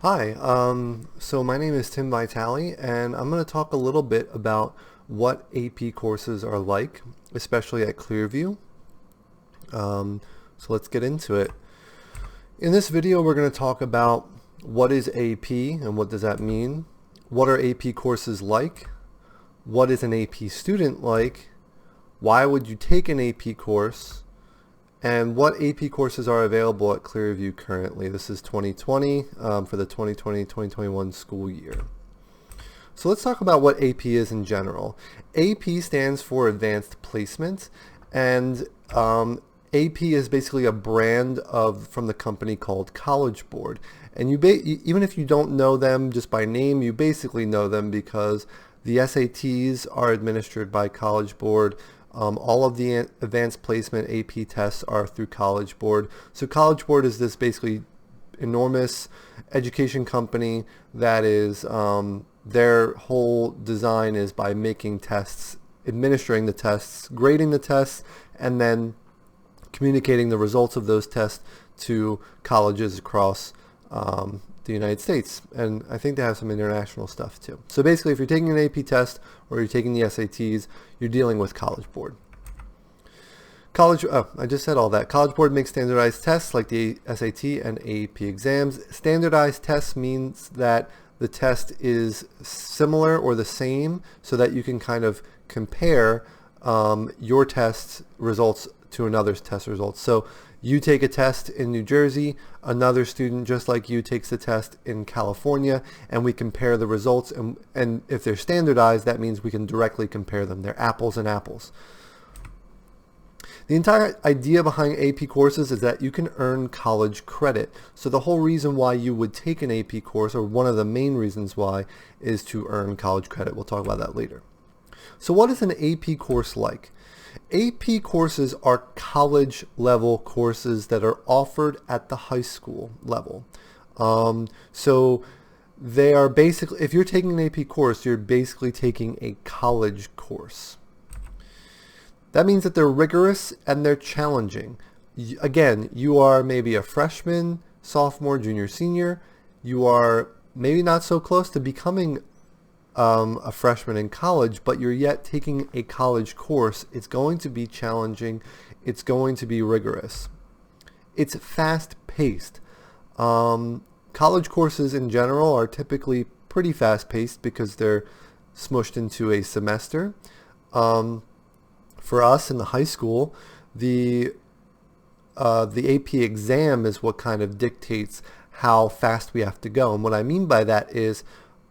Hi, so my name is Tim Vitale, and I'm going to talk a little bit about what AP courses are like, especially at Clearview. So let's get into it. In this video, we're going to talk about what is AP and what does that mean, what are AP courses like, what is an AP student like, why would you take an AP course, and what AP courses are available at Clearview currently. This is 2020 for the 2020-2021 school year. So let's talk about what AP is in general. AP stands for Advanced Placement, and AP is basically a brand from the company called College Board. And even if you don't know them just by name, you basically know them because the SATs are administered by College Board. All of the advanced placement AP tests are through College Board. So College Board is this basically enormous education company that is, their whole design is by making tests, administering the tests, grading the tests, and then communicating the results of those tests to colleges across the United States, and I think they have some international stuff too. So basically, if you're taking an AP test or you're taking the SATs, you're dealing with College Board. I just said all that. College Board makes standardized tests like the SAT and AP exams. Standardized tests means that the test is similar or the same so that you can kind of compare your test results to another's test results. So you take a test in New Jersey, another student just like you takes the test in California, and we compare the results, and if they're standardized, that means we can directly compare them. They're apples and apples. The entire idea behind AP courses is that you can earn college credit. So the whole reason why you would take an AP course, or one of the main reasons why, is to earn college credit. We'll talk about that later. So what is an AP course like? AP courses are college level courses that are offered at the high school level. So they are basically, if you're taking an AP course, you're basically taking a college course. That means that they're rigorous and they're challenging. Again, you are maybe a freshman, sophomore, junior, senior. You are maybe not so close to becoming a freshman in college, but you're yet taking a college course. It's going to be challenging. It's going to be rigorous. It's fast-paced. College courses in general are typically pretty fast-paced because they're smushed into a semester. For us in the high school, the AP exam is what kind of dictates how fast we have to go. And what I mean by that is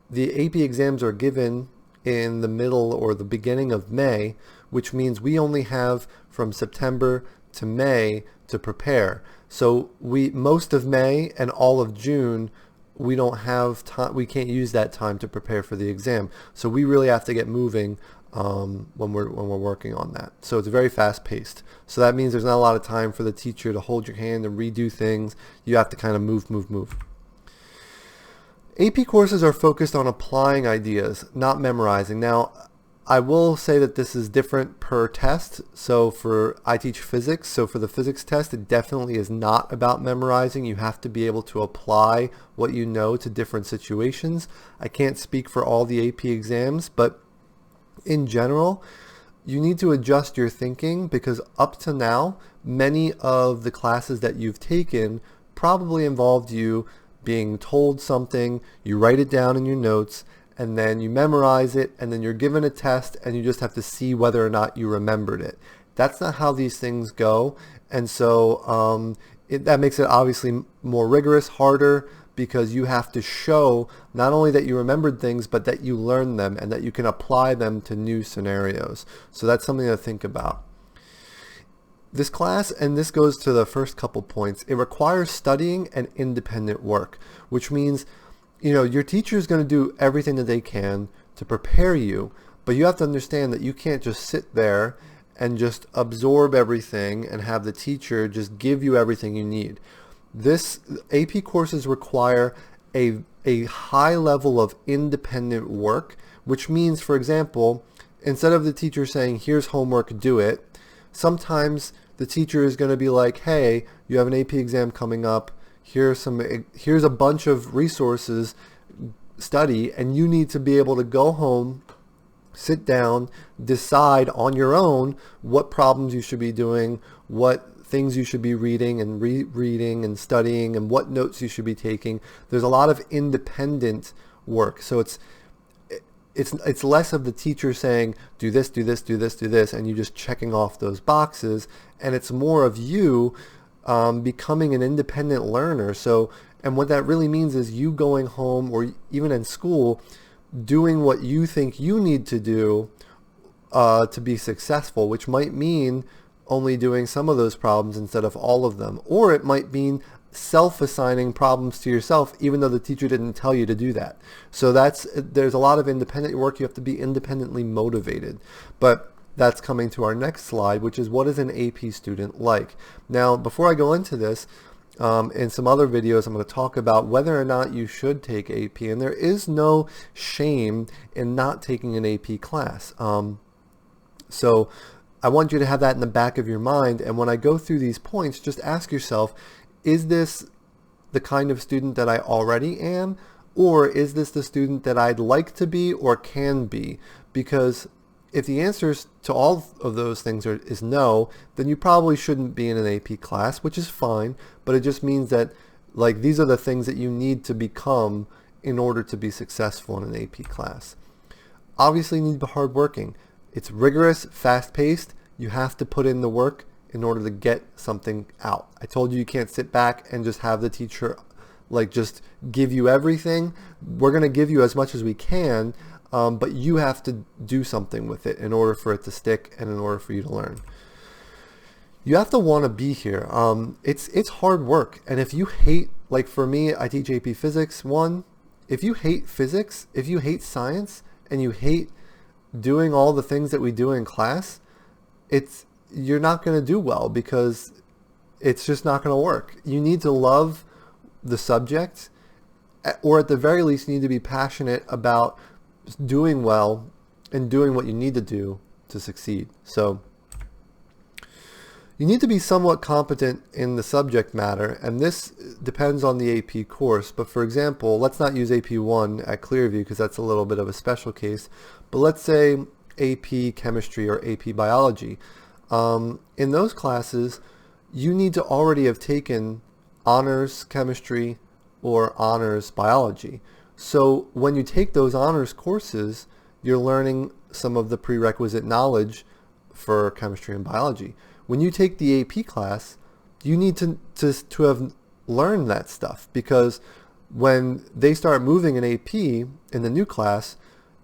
the AP exams are given in the middle or the beginning of May, which means we only have from September to May to prepare. So most of May and all of June, we don't have time. We can't use that time to prepare for the exam. So we really have to get moving when we're working on that. So it's very fast paced. So that means there's not a lot of time for the teacher to hold your hand and redo things. You have to kind of move. AP courses are focused on applying ideas, not memorizing. Now, I will say that this is different per test. So I teach physics, so for the physics test, it definitely is not about memorizing. You have to be able to apply what you know to different situations. I can't speak for all the AP exams, but in general, you need to adjust your thinking because up to now, many of the classes that you've taken probably involved you being told something, you write it down in your notes, and then you memorize it, and then you're given a test, and you just have to see whether or not you remembered it. That's not how these things go, and so that makes it obviously more rigorous, harder, because you have to show not only that you remembered things, but that you learned them and that you can apply them to new scenarios. So that's something to think about. This class, and this goes to the first couple points, it requires studying and independent work, which means, your teacher is going to do everything that they can to prepare you, but you have to understand that you can't just sit there and just absorb everything and have the teacher just give you everything you need. This AP courses require a high level of independent work, which means, for example, instead of the teacher saying, here's homework, do it, sometimes the teacher is going to be like, hey, you have an AP exam coming up, here's a bunch of resources, study, and you need to be able to go home, sit down, decide on your own what problems you should be doing, what things you should be reading and rereading and studying, and what notes you should be taking. There's a lot of independent work. So it's less of the teacher saying, do this, do this, do this, do this, and you just checking off those boxes. And it's more of you becoming an independent learner. So, and what that really means is you going home or even in school, doing what you think you need to do to be successful, which might mean only doing some of those problems instead of all of them. Or it might mean self-assigning problems to yourself even though the teacher didn't tell you to do that. So there's a lot of independent work. You have to be independently motivated. But that's coming to our next slide, which is what is an AP student like? Now, before I go into this, in some other videos, I'm going to talk about whether or not you should take AP, and there is no shame in not taking an AP class. So I want you to have that in the back of your mind, and when I go through these points, just ask yourself, is this the kind of student that I already am, or is this the student that I'd like to be or can be? Because if the answers to all of those things is no, then you probably shouldn't be in an AP class, which is fine, but it just means that like these are the things that you need to become in order to be successful in an AP class. Obviously you need to be hardworking. It's rigorous, fast-paced. You have to put in the work in order to get something out. I told you can't sit back and just have the teacher like just give you everything. We're going to give you as much as we can, but you have to do something with it in order for it to stick and in order for you to learn. You have to want to be here. It's hard work. And if you hate, like for me, I teach AP Physics 1. If you hate physics, if you hate science, and you hate doing all the things that we do in class, you're not going to do well because it's just not going to work. You need to love the subject, or at the very least you need to be passionate about doing well and doing what you need to do to succeed. So you need to be somewhat competent in the subject matter, and this depends on the AP course. But for example, let's not use AP 1 at Clearview because that's a little bit of a special case, but let's say AP Chemistry or AP Biology. In those classes, you need to already have taken honors chemistry or honors biology. So when you take those honors courses, you're learning some of the prerequisite knowledge for chemistry and biology. When you take the AP class, you need to have learned that stuff, because when they start moving in AP in the new class,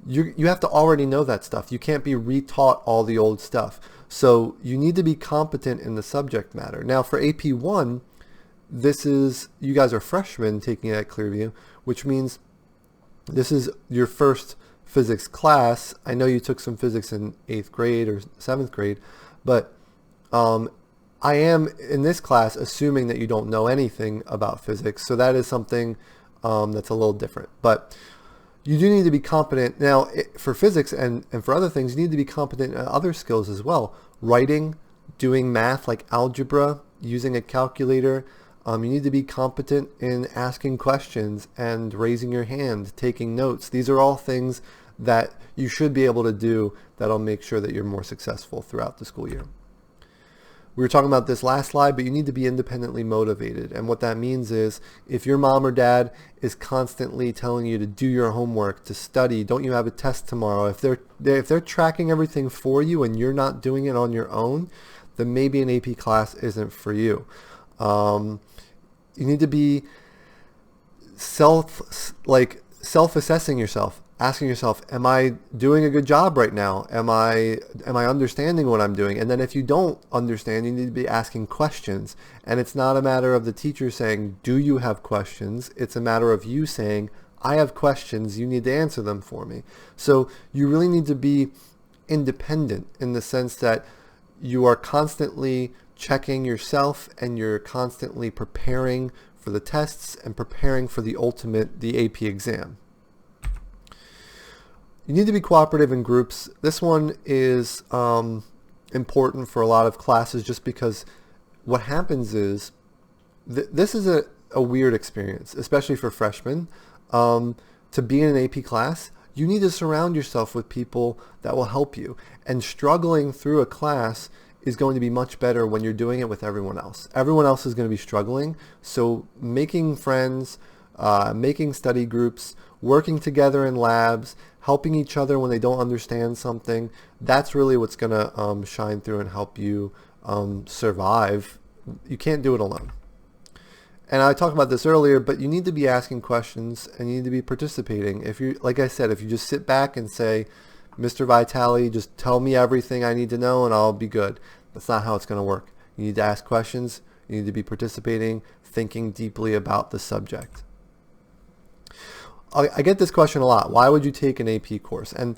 you have to already know that stuff. You can't be retaught all the old stuff. So you need to be competent in the subject matter. Now for AP 1, you guys are freshmen taking it at Clearview, which means this is your first physics class. I know you took some physics in 8th grade or 7th grade, but I am in this class assuming that you don't know anything about physics. So that is something that's a little different. But you do need to be competent. Now, for physics and for other things, you need to be competent in other skills as well. Writing, doing math like algebra, using a calculator. You need to be competent in asking questions and raising your hand, taking notes. These are all things that you should be able to do that'll make sure that you're more successful throughout the school year. We were talking about this last slide, but you need to be independently motivated. And what that means is if your mom or dad is constantly telling you to do your homework, to study, don't you have a test tomorrow? If they're tracking everything for you and you're not doing it on your own, then maybe an AP class isn't for you. You need to be self-assessing yourself, asking yourself, am I doing a good job right now? Am I understanding what I'm doing? And then if you don't understand, you need to be asking questions. And it's not a matter of the teacher saying, do you have questions? It's a matter of you saying, I have questions, you need to answer them for me. So you really need to be independent in the sense that you are constantly checking yourself and you're constantly preparing for the tests and preparing for the AP exam. You need to be cooperative in groups. This one is important for a lot of classes just because what happens is this is a weird experience, especially for freshmen. To be in an AP class, you need to surround yourself with people that will help you. And struggling through a class is going to be much better when you're doing it with everyone else. Everyone else is going to be struggling. So making friends, making study groups, working together in labs, helping each other when they don't understand something, that's really what's going to shine through and help you survive. You can't do it alone. And I talked about this earlier, but you need to be asking questions and you need to be participating. If you, like I said, if you just sit back and say, Mr. Vitale, just tell me everything I need to know and I'll be good. That's not how it's going to work. You need to ask questions. You need to be participating, thinking deeply about the subject. I get this question a lot. Why would you take an AP course? And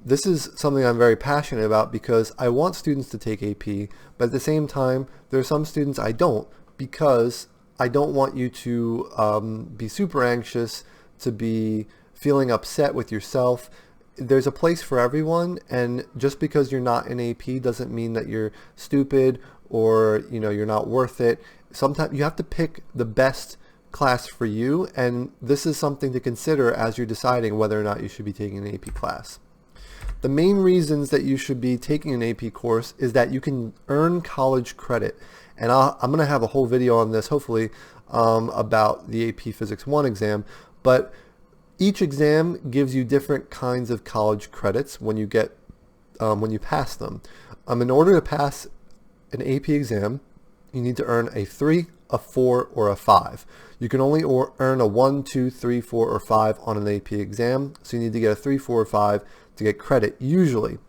this is something I'm very passionate about because I want students to take AP, but at the same time, there are some students I don't, because I don't want you to be super anxious, to be feeling upset with yourself. There's a place for everyone, and just because you're not in AP doesn't mean that you're stupid or you're not worth it. Sometimes you have to pick the best class for you, and this is something to consider as you're deciding whether or not you should be taking an AP class. The main reasons that you should be taking an AP course is that you can earn college credit. And I'm going to have a whole video on this, hopefully, about the AP Physics 1 exam. But each exam gives you different kinds of college credits when you pass them. In order to pass an AP exam, you need to earn a 3, a 4, or a 5. You can only earn a 1, 2, 3, 4, or 5 on an AP exam. So you need to get a 3, 4, or 5 to get credit, usually.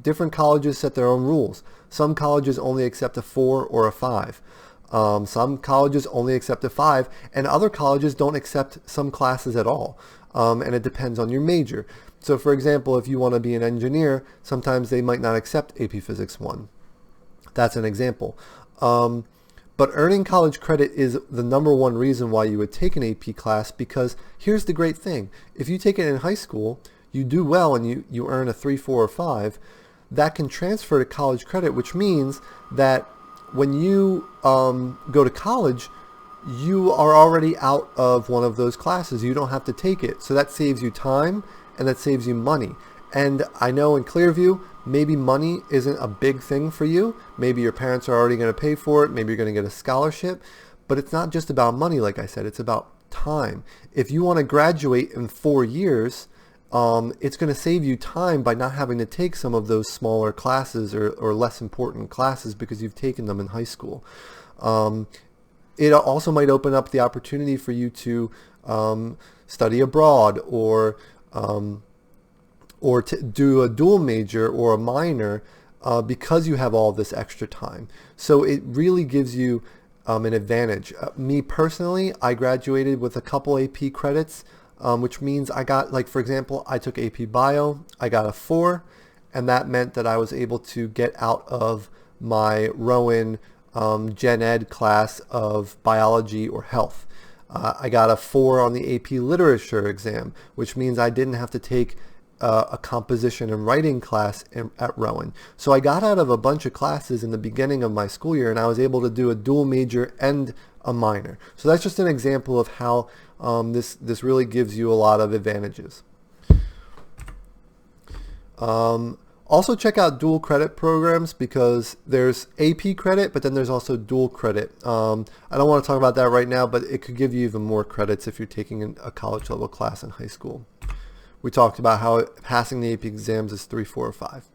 Different colleges set their own rules. Some colleges only accept a 4 or a 5. Some colleges only accept a 5, and other colleges don't accept some classes at all. And it depends on your major. So for example, if you want to be an engineer, sometimes they might not accept AP Physics 1. That's an example. But earning college credit is the number one reason why you would take an AP class, because here's the great thing. If you take it in high school, you do well and you earn a 3, 4, or 5, that can transfer to college credit, which means that when you go to college, you are already out of one of those classes. You don't have to take it. So that saves you time and that saves you money. And I know in Clearview, maybe money isn't a big thing for you. Maybe your parents are already going to pay for it. Maybe you're going to get a scholarship. But it's not just about money, like I said. It's about time. If you want to graduate in 4 years, it's going to save you time by not having to take some of those smaller classes or less important classes because you've taken them in high school. It also might open up the opportunity for you to study abroad or to do a dual major or a minor because you have all this extra time. So it really gives you an advantage. Me personally, I graduated with a couple AP credits, which means I got, like, for example, I took AP Bio, I got a 4, and that meant that I was able to get out of my Rowan Gen Ed class of biology or health. I got a 4 on the AP Literature exam, which means I didn't have to take a composition and writing class at Rowan. So I got out of a bunch of classes in the beginning of my school year, and I was able to do a dual major and a minor. So that's just an example of how this really gives you a lot of advantages. Also check out dual credit programs, because there's AP credit, but then there's also dual credit. I don't want to talk about that right now, but it could give you even more credits if you're taking a college level class in high school. We talked about how passing the AP exams is 3, 4, or 5.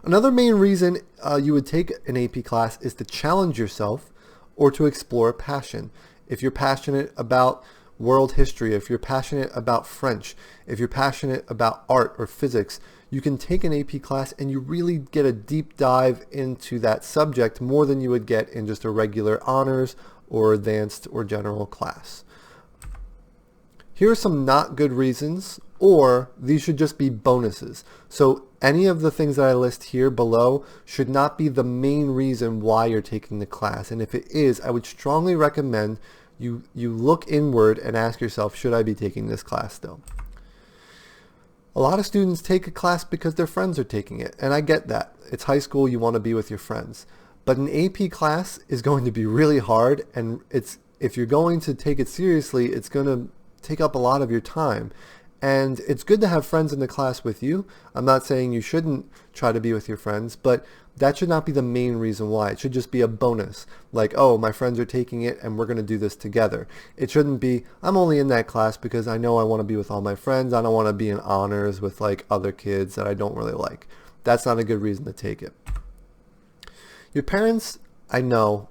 Another main reason you would take an AP class is to challenge yourself or to explore a passion. If you're passionate about world history, if you're passionate about French, if you're passionate about art or physics, you can take an AP class and you really get a deep dive into that subject more than you would get in just a regular honors or advanced or general class. Here are some not good reasons, or these should just be bonuses. So any of the things that I list here below should not be the main reason why you're taking the class. And if it is, I would strongly recommend you look inward and ask yourself, should I be taking this class still? A lot of students take a class because their friends are taking it, and I get that. It's high school, you want to be with your friends. But an AP class is going to be really hard, and it's if you're going to take it seriously, it's going to take up a lot of your time. And it's good to have friends in the class with you. I'm not saying you shouldn't try to be with your friends, but that should not be the main reason why. It should just be a bonus. Like, oh, my friends are taking it and we're going to do this together. It shouldn't be, I'm only in that class because I know I want to be with all my friends. I don't want to be in honors with like other kids that I don't really like. That's not a good reason to take it. Your parents, I know,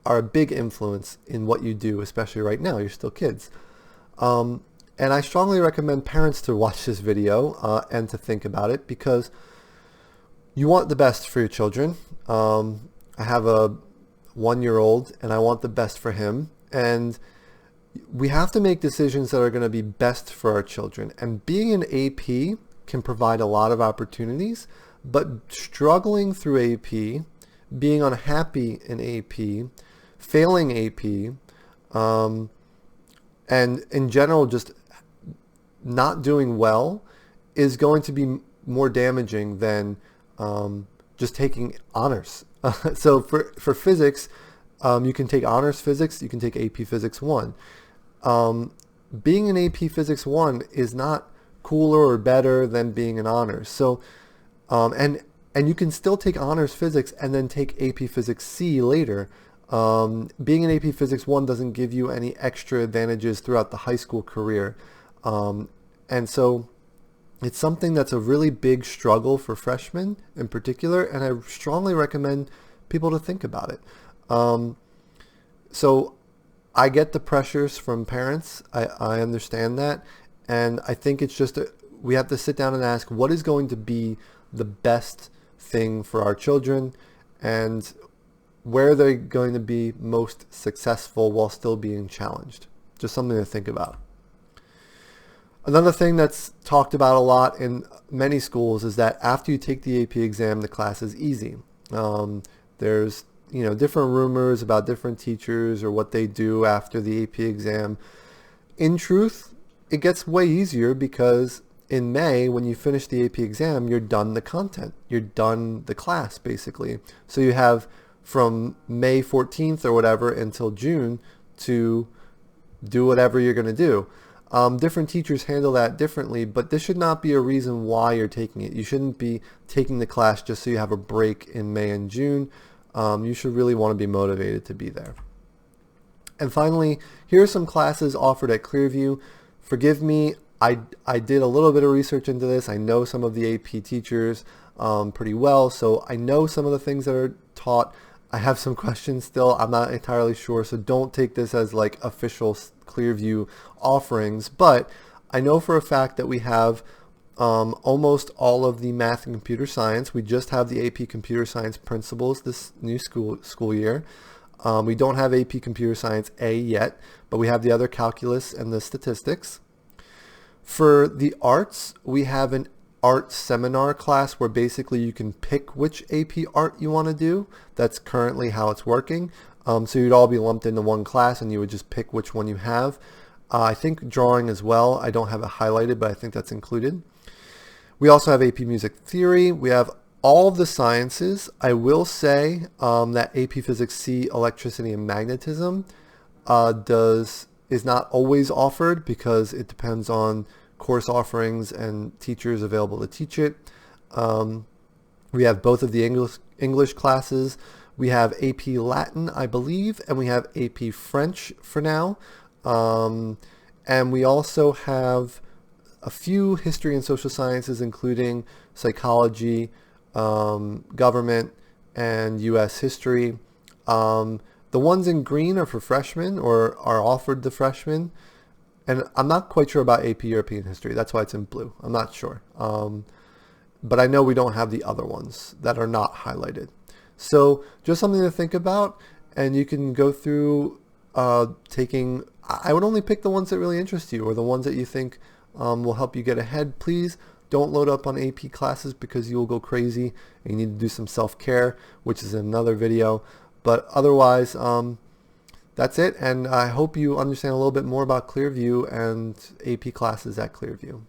are a big influence in what you do, especially right now. You're still kids. And I strongly recommend parents to watch this video and to think about it, because you want the best for your children. I have a 1-year-old and I want the best for him. And we have to make decisions that are going to be best for our children. And being an AP can provide a lot of opportunities, but struggling through AP, being unhappy in AP, failing AP, and in general just not doing well is going to be more damaging than just taking honors. So for physics, you can take honors physics, you can take AP Physics 1. Being an AP Physics 1 is not cooler or better than being an honors. So, and you can still take honors physics and then take AP Physics C later. Being an AP Physics 1 doesn't give you any extra advantages throughout the high school career. And so it's something that's a really big struggle for freshmen in particular, and I strongly recommend people to think about it. So I get the pressures from parents. I understand that. And I think it's just, we have to sit down and ask, what is going to be the best thing for our children, and where they're going to be most successful while still being challenged. Just something to think about. Another thing that's talked about a lot in many schools is that after you take the AP exam, the class is easy. There's different rumors about different teachers or what they do after the AP exam. In truth, it gets way easier because in May, when you finish the AP exam, you're done the content. You're done the class, basically. So you have from May 14th or whatever until June to do whatever you're going to do. Different teachers handle that differently, but this should not be a reason why you're taking it. You shouldn't be taking the class just so you have a break in May and June. You should really want to be motivated to be there. And finally, here are some classes offered at Clearview. Forgive me, I did a little bit of research into this. I know some of the AP teachers pretty well, so I know some of the things that are taught. I have some questions still. I'm not entirely sure, so don't take this as like official Clearview offerings, but I know for a fact that we have almost all of the math and computer science. We just have the AP Computer Science Principles this new school year. We don't have AP Computer Science A yet, but we have the other calculus and the statistics. For the arts, we have an art seminar class where basically you can pick which AP art you want to do. That's currently how it's working. So you'd all be lumped into one class and you would just pick which one you have. I think drawing as well. I don't have it highlighted, but I think that's included. We also have AP Music Theory. We have all of the sciences. I will say that AP Physics C, Electricity and Magnetism is not always offered because it depends on course offerings and teachers available to teach it. We have both of the English classes. We have AP Latin, I believe, and we have AP French for now. And we also have a few history and social sciences, including psychology, government, and U.S. history. The ones in green are for freshmen or are offered to freshmen. And I'm not quite sure about AP European history. That's why it's in blue. I'm not sure. But I know we don't have the other ones that are not highlighted. So just something to think about. And you can go through taking, I would only pick the ones that really interest you or the ones that you think will help you get ahead. Please don't load up on AP classes because you will go crazy and you need to do some self-care, which is another video. But otherwise, that's it, and I hope you understand a little bit more about Clearview and AP classes at Clearview.